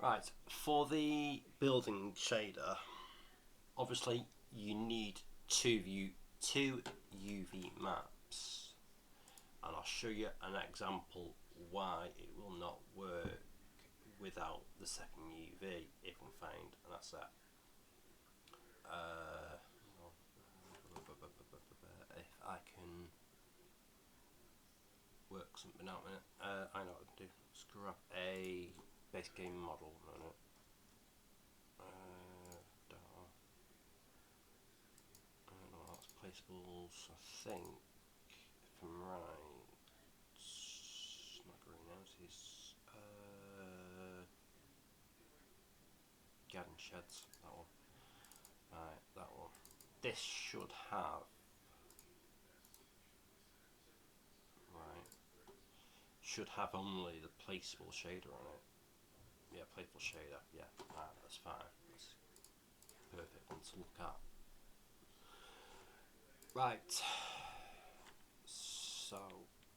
Right, for the building shader, obviously you need two UV maps, and I'll show you an example why it will not work without the second UV if we find an asset. If I can work something out in it, I know what I can do. Let's grab a base game model on it. That's placeables, I think, if I'm right. Not green houses. Garden sheds, that one. Right, that one. This should have. Right. Should have only the placeable shader on it. Yeah, placeable shader. Yeah, right, that's fine. That's perfect one to look at. Right. So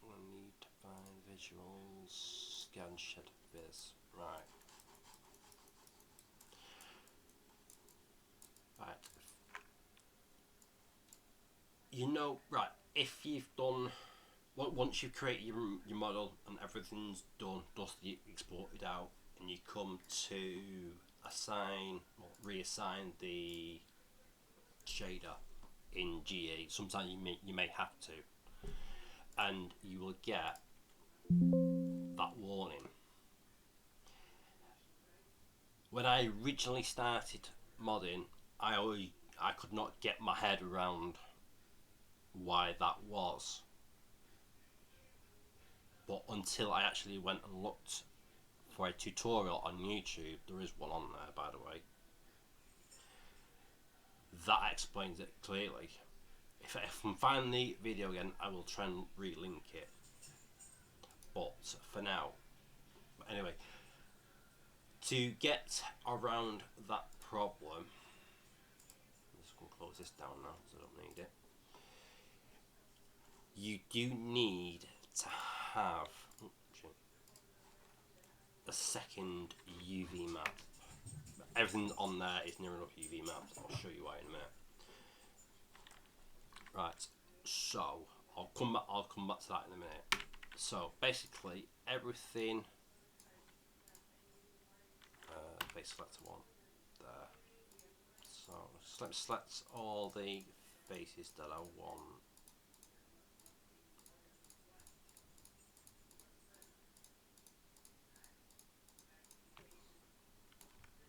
we need to find visuals. Scan shed viz. Right. Right. Right. If you've done once you've created your model and everything's done, dusty, exported out, and you come to assign or reassign the shader in GE, sometimes you may have to, and you will get that warning. When I originally started modding, I could not get my head around why that was, but until I actually went and looked for a tutorial on YouTube, there is one on there by the way, that explains it clearly. If I can find the video again, I will try and relink it. But for now, anyway, to get around that problem, I'm just going to close this down now because I don't need it. You do need to have a second UV map. Everything on there is near enough UV maps. I'll show you why in a minute. Right, so I'll come back to that in a minute. So basically everything, base selector one there. So let me select all the faces that I want.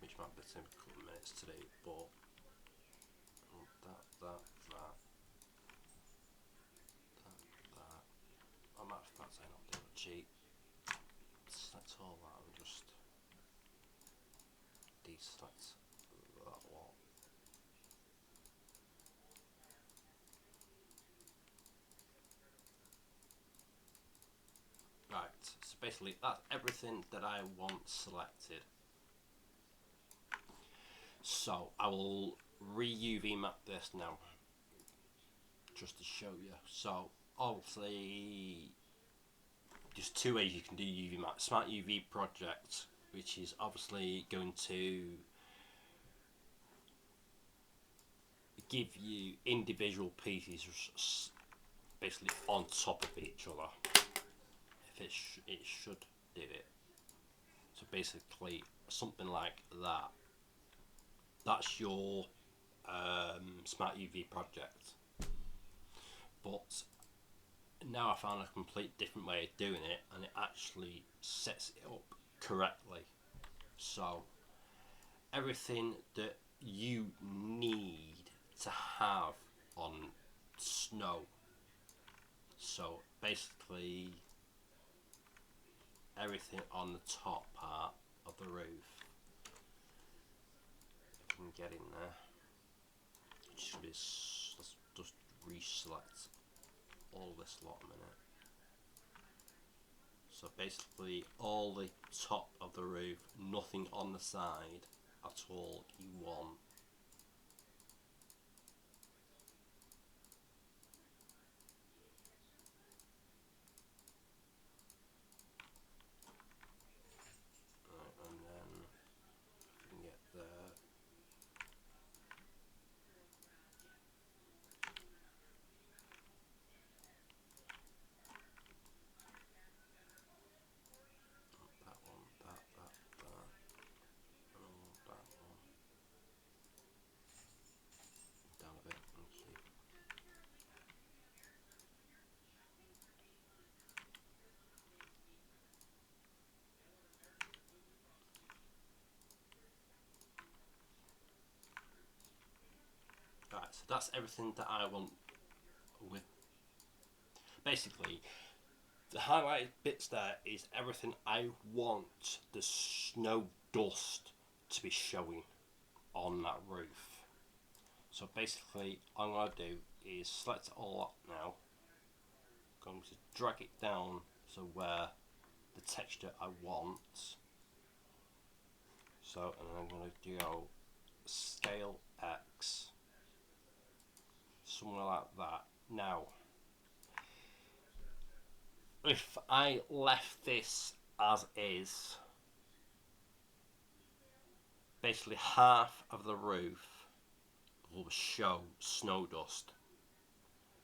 Which might be taking a couple of minutes to do, but that. I might have to say not do it cheap. Select all that and just deselect that one. Right, so basically that's everything that I want selected. So I will re-UV map this now, just to show you. So obviously there's two ways you can do UV map. Smart UV project, which is obviously going to give you individual pieces basically on top of each other. If it should do it. So basically something like that. That's your Smart UV project. But now I found a complete different way of doing it, and it actually sets it up correctly. So everything that you need to have on snow, so basically everything on the top part of the roof, if you can get in there, let's just reselect all this lot a minute. So basically all the top of the roof, nothing on the side at all, you want. Right, and then Right, so that's everything that I want with. Basically, the highlighted bits there is everything I want the snow dust to be showing on that roof. So basically, all I'm going to do is select it all up now. I'm going to drag it down to where the texture I want. So, and then I'm going to go scale X, somewhere like that. Now, if I left this as is, basically half of the roof will show snow dust.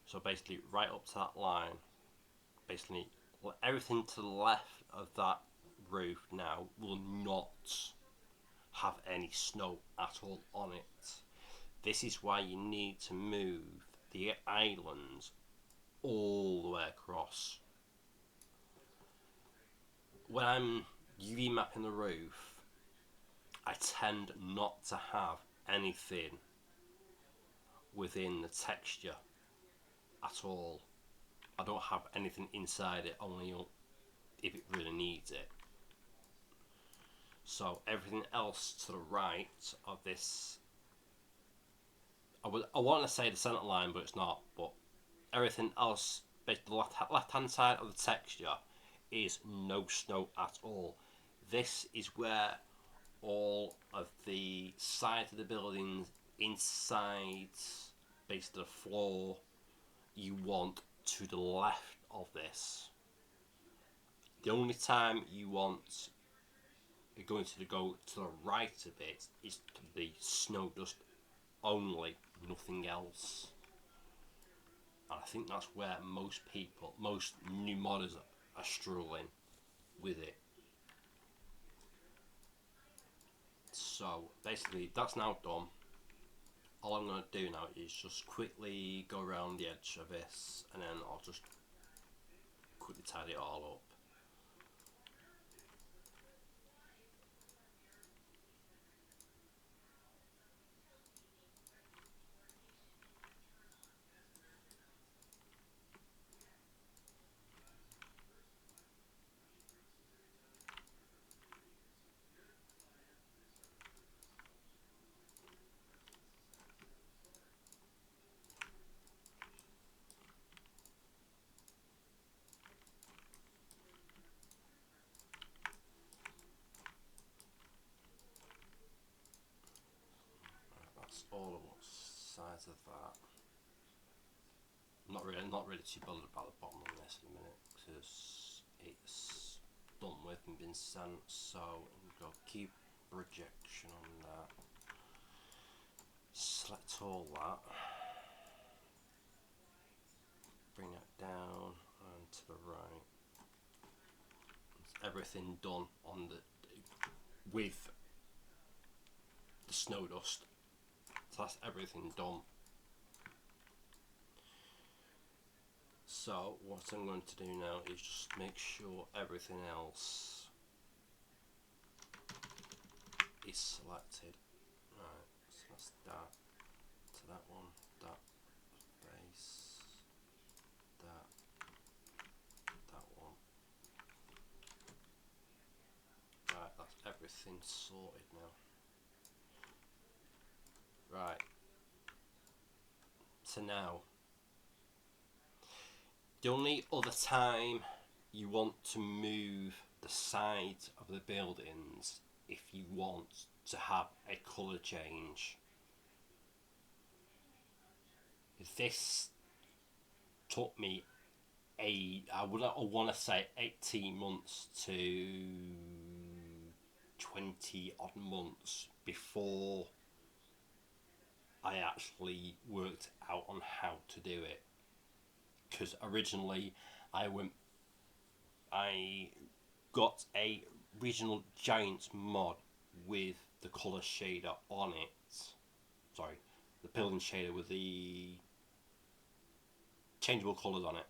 So basically right up to that line, basically everything to the left of that roof now will not have any snow at all on it. This is why you need to move the islands all the way across. When I'm UV mapping the roof, I tend not to have anything within the texture at all. I don't have anything inside it, only if it really needs it. So everything else to the right of this, I want to say the center line, but it's not. But everything else, basically the left hand side of the texture, is no snow at all. This is where all of the sides of the buildings, inside, basically the floor, you want to the left of this. The only time you want go to the right of it is the snow dust only, nothing else. And I think that's where most new modders are struggling with it. So basically that's now done. All I'm going to do now is just quickly go around the edge of this, and then I'll just quickly tidy it all up. That's all of sides of that. I'm not really too bothered about the bottom of this in a minute because it's done with and been sent. So I'm going to keep projection on that. Select all that. Bring it down and to the right. It's everything done on with the snow dust. So that's everything done. So what I'm going to do now is just make sure everything else is selected. Right, so that's that, to that one, that face, that one. Right, that's everything sorted now. Right, so now, the only other time you want to move the sides of the buildings if you want to have a colour change. This took me I want to say 18 months to 20 odd months before I actually worked out on how to do it. Because originally I got a Regional Giants mod with the colour shader on it. Sorry, the building shader with the changeable colours on it.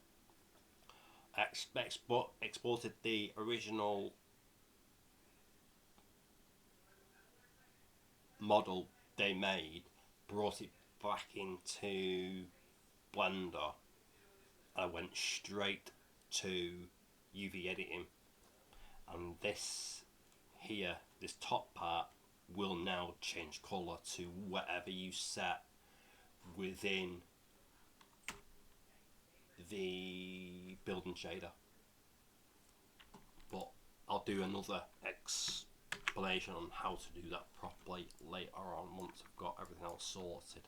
I exported the original model they made, brought it back into Blender and I went straight to UV editing, and this here, this top part, will now change colour to whatever you set within the building shader. But I'll do another explanation on how to do that properly later on once I've got everything else sorted.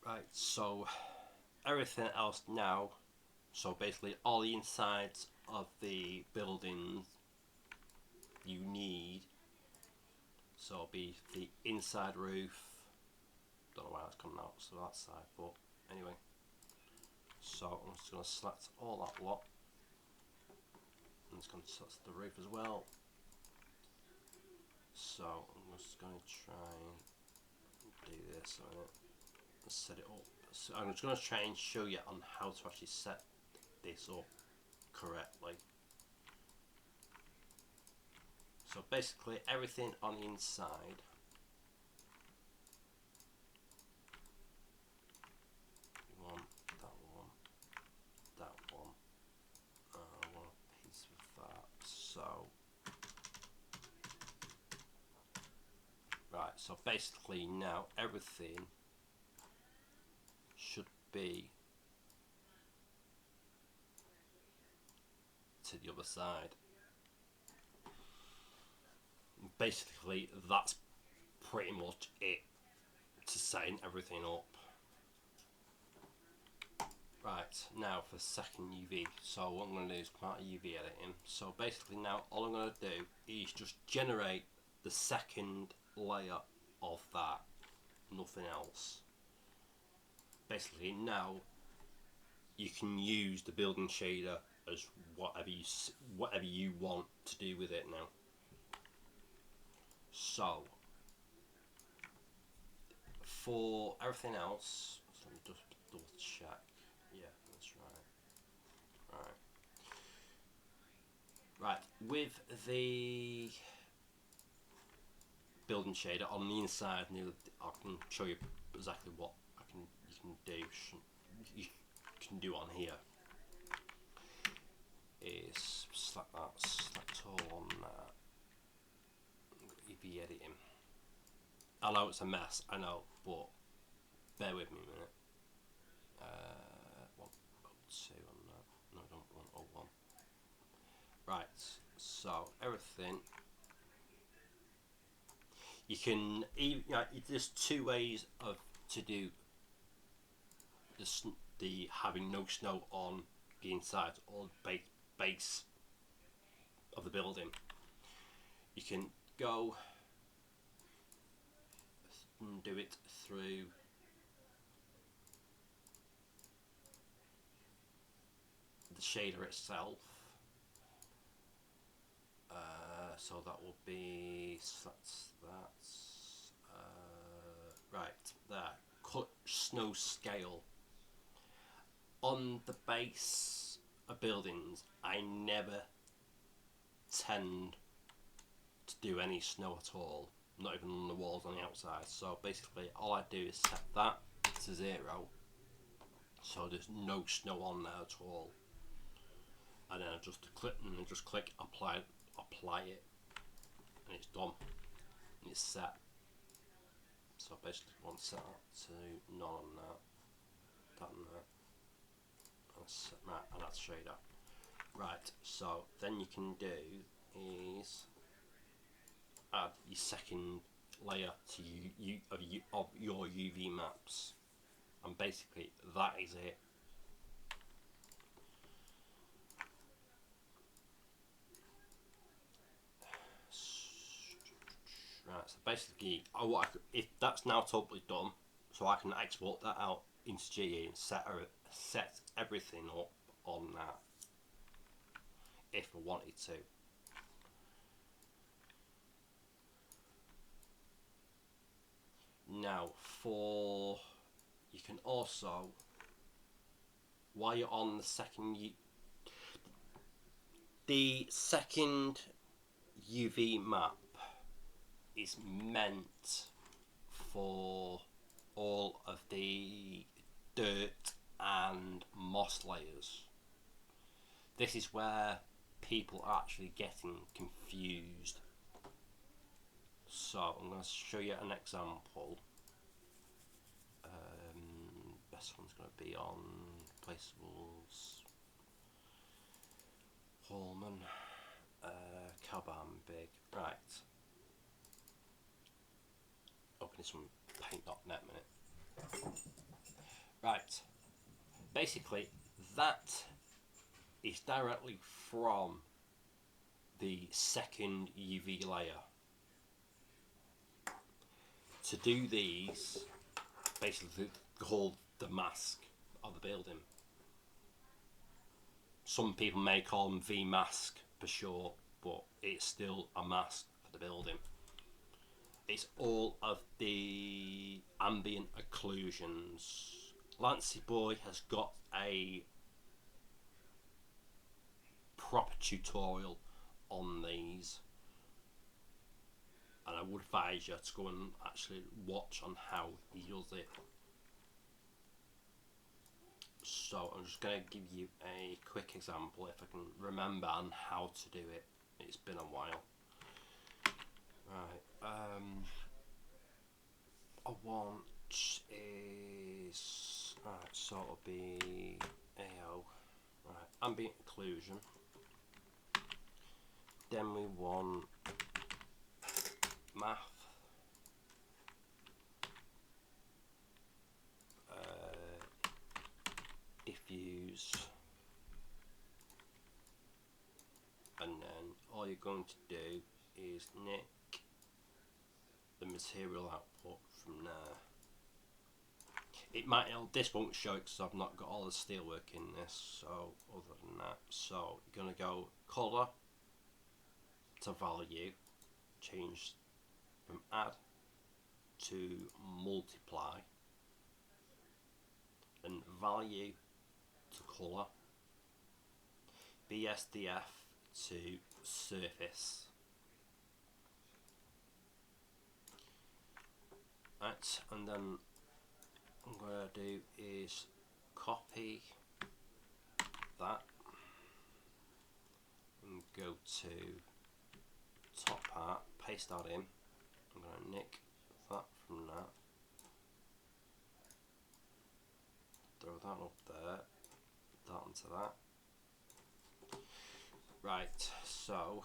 Right, so everything else now, so basically all the insides of the buildings you need, so it'll be the inside roof, don't know why that's coming out so that side, but anyway, so I'm just going to select all that lot. I'm just going to select the roof as well. So I'm just going to try and do this on it, set it up. So I'm just going to try and show you on how to actually set this up correctly. So basically everything on the inside, you want that one, that one, I want a piece of that, so right, so basically now everything should be to the other side. Basically that's pretty much it to setting everything up. Right, now for second UV. So what I'm going to do is come out of UV editing. So basically now all I'm going to do is just generate the second layer of that, nothing else. Basically now you can use the building shader as whatever you want to do with it now. So for everything else, let me just double check. Yeah, that's right. Right, with the building shader on the inside, I can show you exactly what you can do on here. Is select that, select all on that. UV editing. I know it's a mess, I know, but bear with me a minute. 102 on that. No, I don't want 01. Right, so everything. You can even, there's two ways to do the having no snow on the inside or base of the building. You can go and do it through the shader itself. So that will be right there. Cut snow scale on the base of buildings. I never tend to do any snow at all, not even on the walls on the outside. So basically all I do is set that to 0, so there's no snow on there at all, and then I just click apply it, and it's done and it's set. So basically one set to none on that and that, and that's shader. Right, so then you can do is add your second layer to of your UV maps, and basically that is it. Right, so basically if that's now totally done, so I can export that out into GE and set everything up on that if I wanted to. Now you can also, while you're on the second UV map is meant for all of the dirt and moss layers. This is where people are actually getting confused. So I'm going to show you an example. Best one's going to be on Placeables, Holman, Caban Big. Right. Opening some paint.net minute. Right. Basically, that is directly from the second UV layer. To do these, basically called the mask of the building. Some people may call them V-mask for sure, but it's still a mask for the building. It's all of the ambient occlusions. Lancy Boy has got a proper tutorial on these, and I would advise you to go and actually watch on how he does it. So I'm just going to give you a quick example if I can remember on how to do it. It's been a while. Right, I want is, right, so it'll be AO, right, ambient occlusion. Then we want math, diffuse, and then all you're going to do is nick the material output from there. It might, this won't show it because I've not got all the steelwork in this, so other than that, so you're going to go colour to value, change from add to multiply, and value to colour, BSDF to surface. Right, and then what I'm going to do is copy that and go to top part, paste that in. I'm going to nick that from that, throw that up there, that onto that. Right, so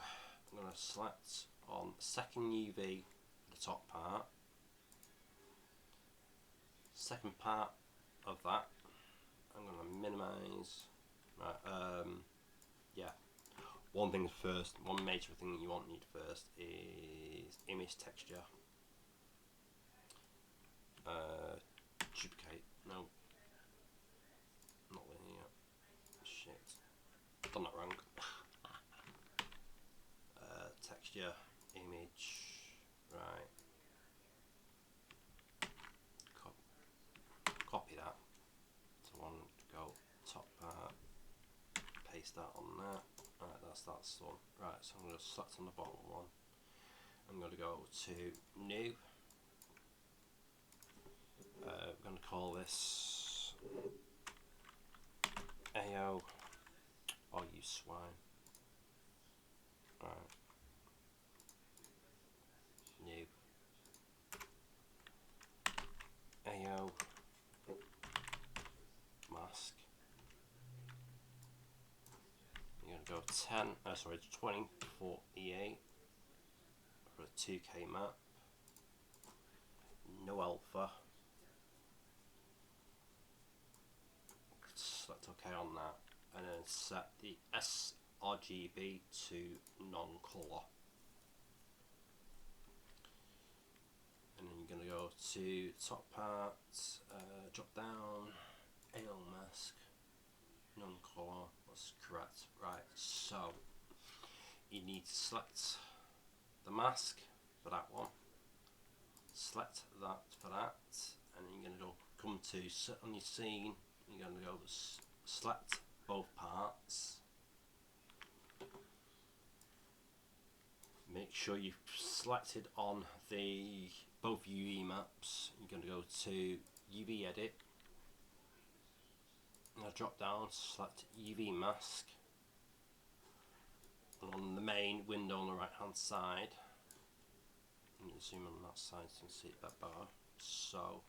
I'm going to select on second UV the top part, second part of that. I'm going to minimize. Right, yeah. One thing first, one major thing you won't need first is image texture. Duplicate, no, not linear, shit, done that wrong. Texture, image, right, copy that, so one to go top part, paste that on there. Right, that's done. Right, so I'm going to select on the bottom one. I'm going to go to new. We're going to call this AO. Oh, you swine. Right. New. AO mask. You're going to go 2048 for a 2K map. No alpha. Select OK on that, and then set the sRGB to non-color. And then you're going to go to top part, drop down, AO mask, non-color. That's correct. Right, so you need to select the mask for that one, select that for that, and then you're going to go come to set on your scene. You're going to go select both parts, make make sure you've selected on the both UV maps. You're going to go to UV edit. Now drop down, select UV mask, and on the main window on the right hand side, I'm going to zoom on that side so you can see it that bar. So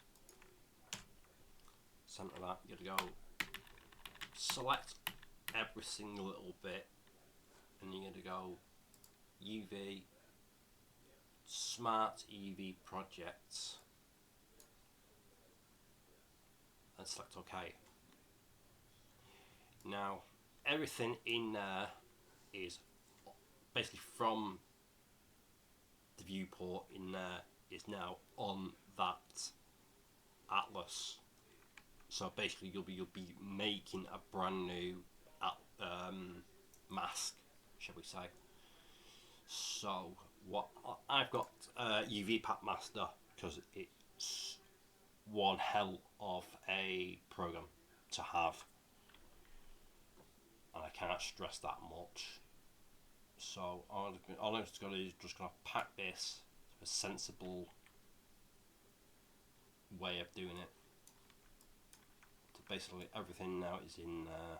centre that, you're going to go select every single little bit, and you're going to go UV Smart UV Projects and select OK. Now everything in there is basically from the viewport in there is now on that atlas. So basically you'll be making a brand new mask, shall we say. So what I've got UV Pack Master because it's one hell of a program to have, and I can't stress that much. So all I'm just going to do is just going to pack this to a sensible way of doing it. So basically everything now is in there.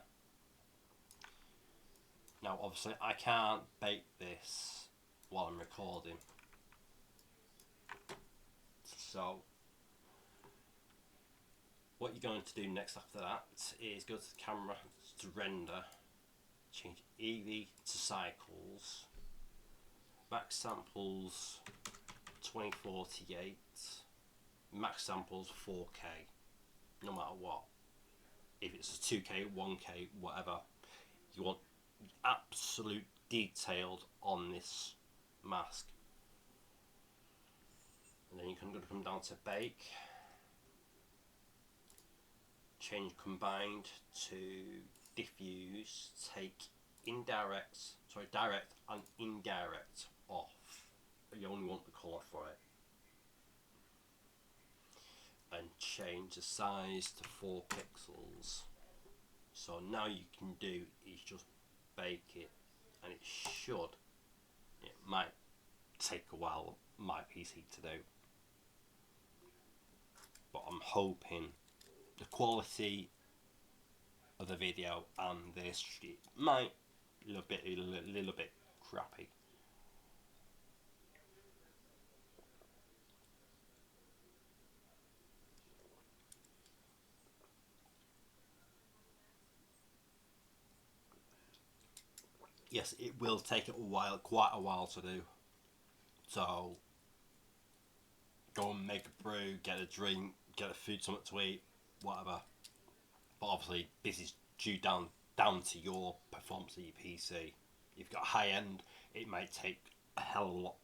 Now obviously I can't bake this while I'm recording, so what you're going to do next after that is go to the camera to render, change EV to cycles, max samples 2048, max samples 4K, no matter what. If it's a 2K, 1K, whatever, you want absolute detailed on this mask. And then you can come down to bake, change combined to diffuse, take direct and indirect off. You only want the colour for it. And change the size to 4 pixels. So now you can do is just bake it, and it might take a while, might be easy to do, but I'm hoping the quality of the video and this might a little bit crappy. Yes, it will take quite a while to do. So go and make a brew, get a drink, get a food, something to eat, whatever. But obviously this is due down to your performance of your PC. If you've got high end, it might take a hell of a lot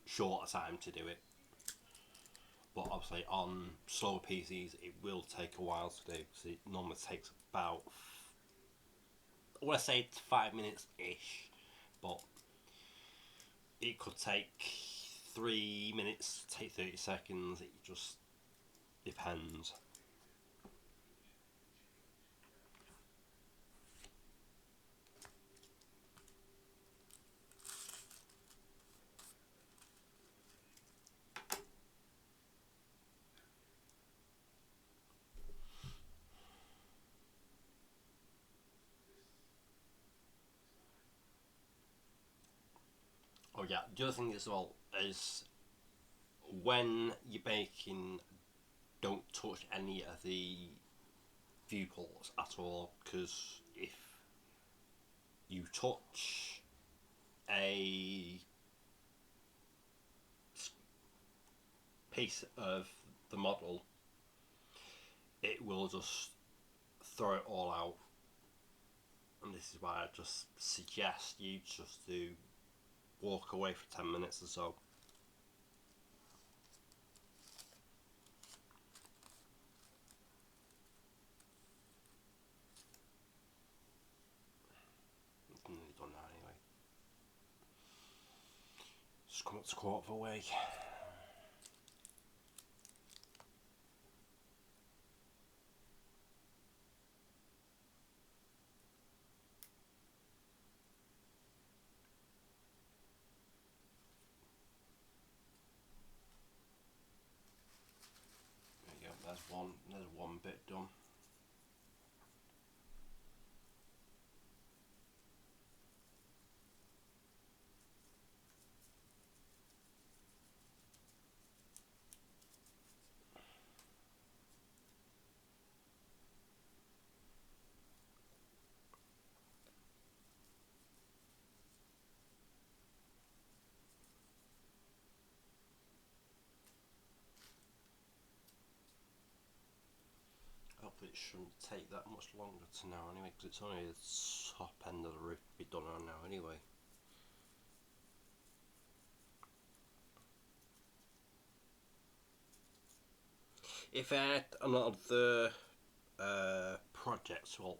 shorter time to do it. But obviously on slower PCs it will take a while to do, because it normally takes about, I want to say 5 minutes ish, but it could take 3 minutes, take 30 seconds, it just depends. Oh yeah, the other thing as well is when you're baking, don't touch any of the viewports at all, because if you touch a piece of the model, it will just throw it all out. And this is why I just suggest you just to walk away for 10 minutes or so. It's nearly done now anyway. Just come up to quarter of a way. bit done. Hopefully it shouldn't take that much longer to now anyway, because it's only the top end of the roof to be done on now anyway. If I had another project or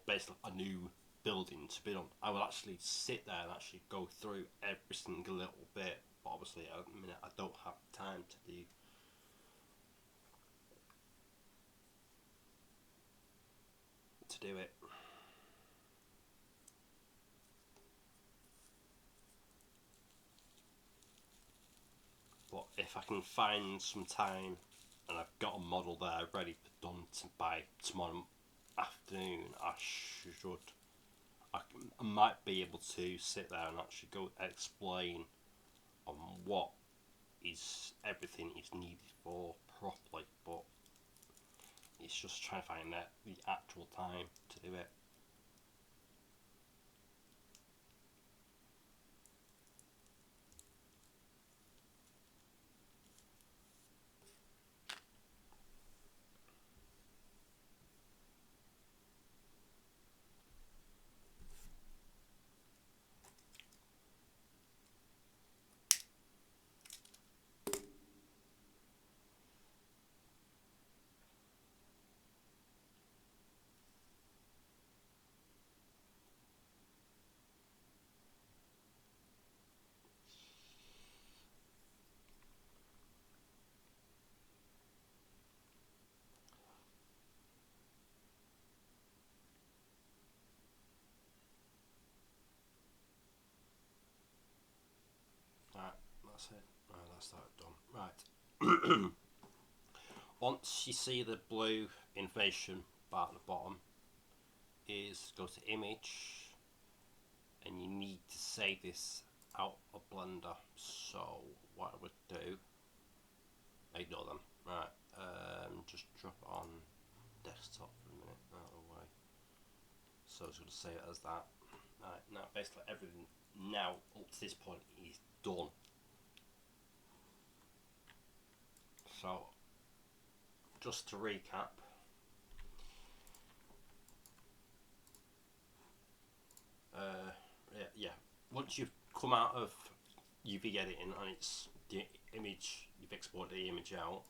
basically a new building to be done, I would actually sit there and actually go through every single little bit. But obviously, at the minute, I don't have time to do it. But if I can find some time and I've got a model there ready done by tomorrow afternoon, I might be able to sit there and actually go explain on what is everything is needed for properly. But it's just trying to find the actual time to do it. Right, that's it. Right, that's that done. Right. Once you see the blue information bar at the bottom, is go to image, and you need to save this out of Blender. So what I would do, ignore them. Right, just drop it on desktop for a minute, out of the way. So it's going to save it as that. Right, now basically everything now up to this point is done. So just to recap, yeah, once you've come out of UV editing and it's the image, you've exported the image out,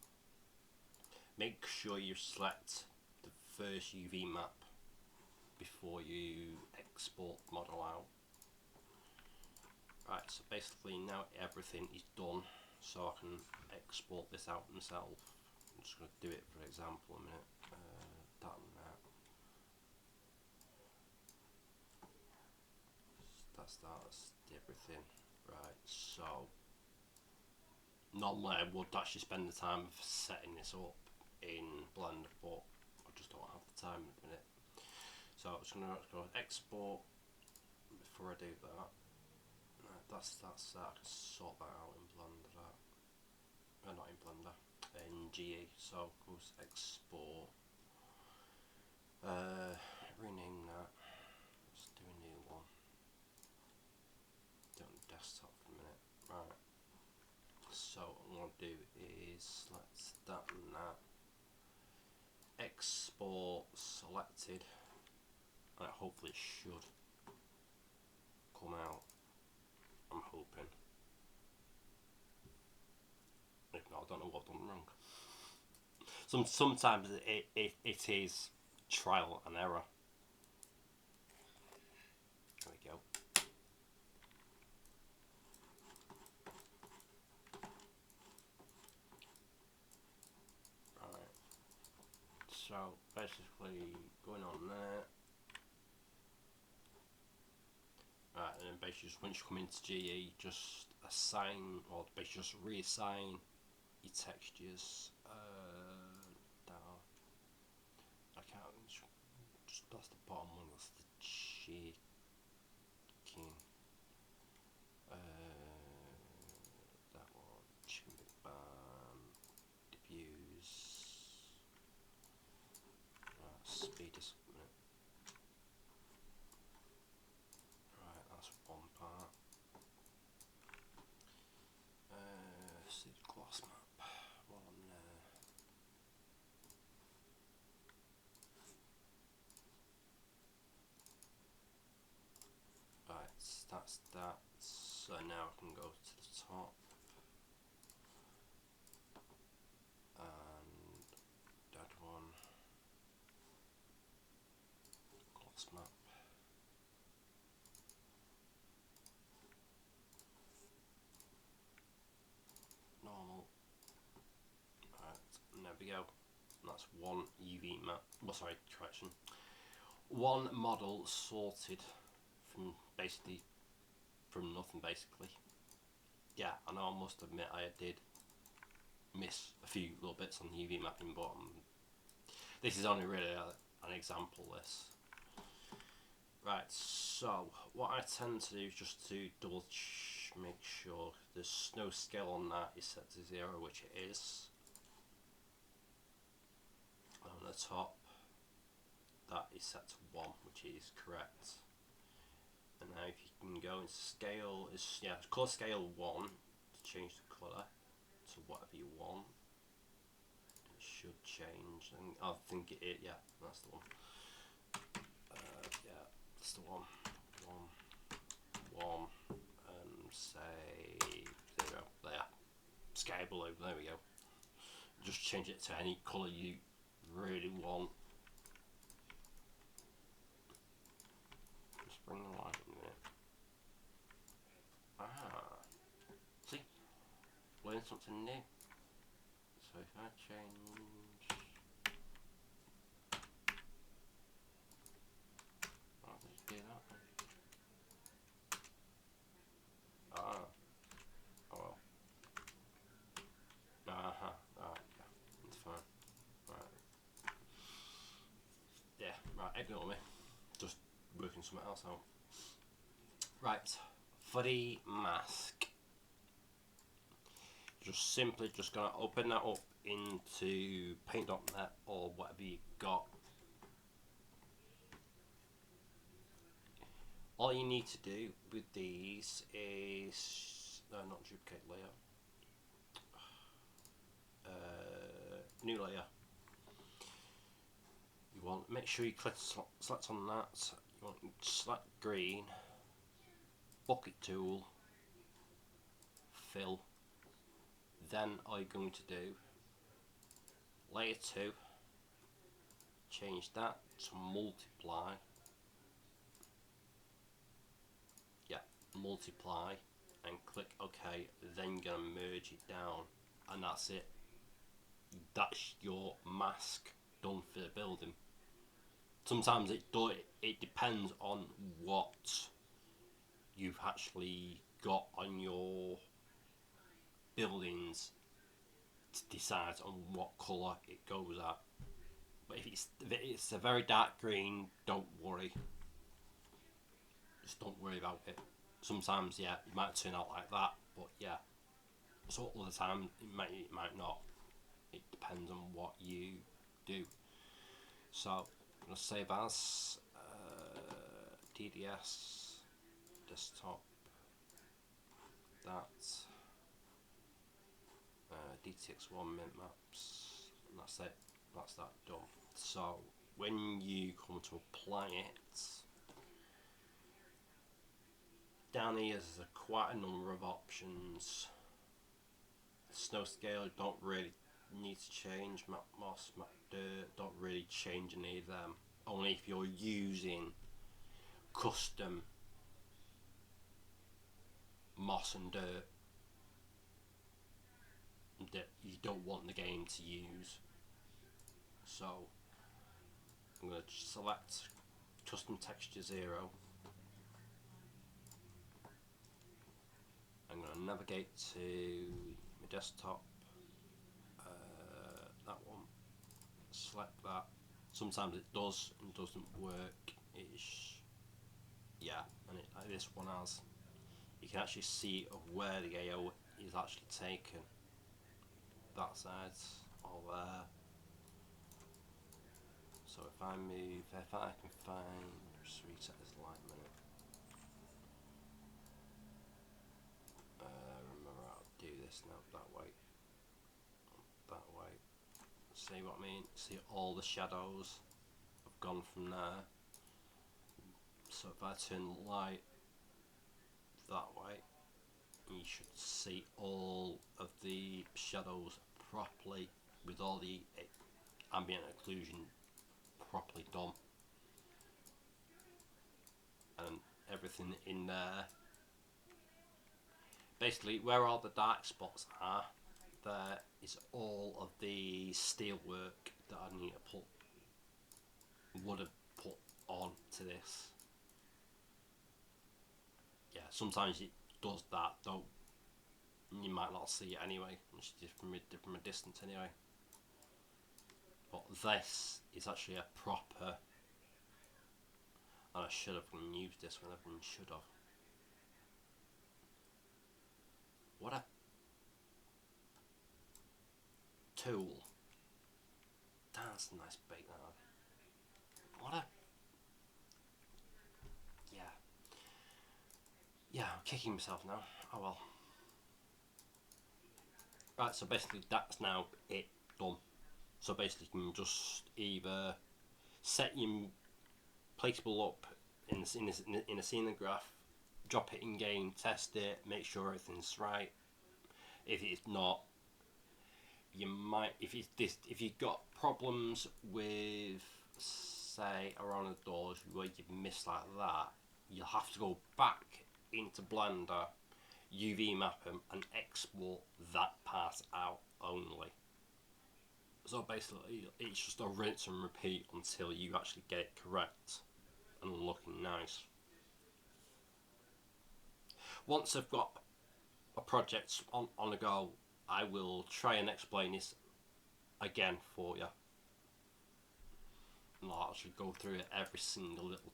make sure you select the first UV map before you export the model out. Right, so basically now everything is done, so I can export this out myself. I'm just going to do it for example a minute. That and that. That's everything. Right, so normally I would actually spend the time of setting this up in Blender, but I just don't have the time at the minute. So I'm just going to go export before I do that. That's that. I can sort that out in Blender. Not in Blender, in GE. So goes export. Rename that. Let's do a new one. Do it on desktop for a minute. Right. So what I'm going to do is select that and that. Export selected. And hopefully it should come out. I'm hoping. If not, I don't know what I've done wrong. Sometimes it is trial and error. There we go. Right. So basically going on there. Right, and then basically just once you come into GE, just assign or basically just reassign your textures down. That's the bottom one. That's the chicken. That one. Chicken big bang. Diffuse. Speed is a minute. Right, that's one part. See the gloss map. One there. Right, that's that. So now I can go to the top and that one. Gloss map. Normal. Right, and there we go. And that's one UV map. Well, sorry, correction. One model sorted from basically from nothing, basically. Yeah, I know I must admit I did miss a few little bits on UV mapping, but this is only really an example. This. Right, so what I tend to do is just to double make sure there's no scale on that is set to 0, which it is. On the top, that is set to 1, which is correct. And now if you can go into scale, is colour scale 1 to change the colour to whatever you want. It should change, and I think it is, yeah, that's the one. Yeah, that's the one. One, and say 0. There. Scale below, there we go. Just change it to any colour you really want. Just bring the light up a minute. See? Learn something new. So if I change... I'll just do that one. Oh well. Alright, yeah, that's fine. Right. Yeah, right, ignore me. Just working something else out. Right, for the mask, just simply gonna open that up into paint.net or whatever you got. All you need to do with these is not duplicate layer, new layer. You want make sure you select on that. You want to select green, bucket tool, fill. Then all you're going to do, layer 2, change that to multiply. Yeah, multiply, and click OK. Then you're gonna merge it down, and that's it. That's your mask done for the building. Sometimes it depends on what you've actually got on your buildings to decide on what colour it goes at. But if it's a very dark green, don't worry. Just don't worry about it. Sometimes, yeah, it might turn out like that, but yeah. So all the time, it might not. It depends on what you do. So I'm gonna save as DDS desktop. That DTX1 mint maps, and that's it. That's that done. So when you come to apply it, down here there's quite a number of options. Snow scale don't really need to change. Map moss, map dirt don't really change any of them. Only if you're using custom moss and dirt that you don't want the game to use. So I'm going to select custom texture 0. I'm going to navigate to my desktop, that one, select that, Sometimes it does and doesn't work. It's, yeah, and this one has. You can actually see of where the AO is actually taken. That side or there. So if I move, if I can find, just reset this light a minute. Remember how to do this now, that way. See what I mean? See all the shadows have gone from there. So if I turn the light that way, you should see all of the shadows properly with all the ambient occlusion properly done, and everything in there. Basically, where all the dark spots are, there is all of the steel work that I need to would have put on to this. Yeah, sometimes it does that, though you might not see it anyway, it's from a distance anyway. But this is actually a proper, and I should have used this when everyone should have. What a tool. That's a nice bait now. What a, yeah. Yeah, I'm kicking myself now. Oh well. Right, so basically that's now it done. So basically you can just either set your placeable up in a scenograph, drop it in game, test it, make sure everything's right. If it's not, you might, if you've got problems with, say, around the doors where you've missed like that, you'll have to go back into Blender, UV map them, and export that part out only. So basically, it's just a rinse and repeat until you actually get it correct and looking nice. Once I've got a project on the go, I will try and explain this again for you. And I'll actually go through it every single little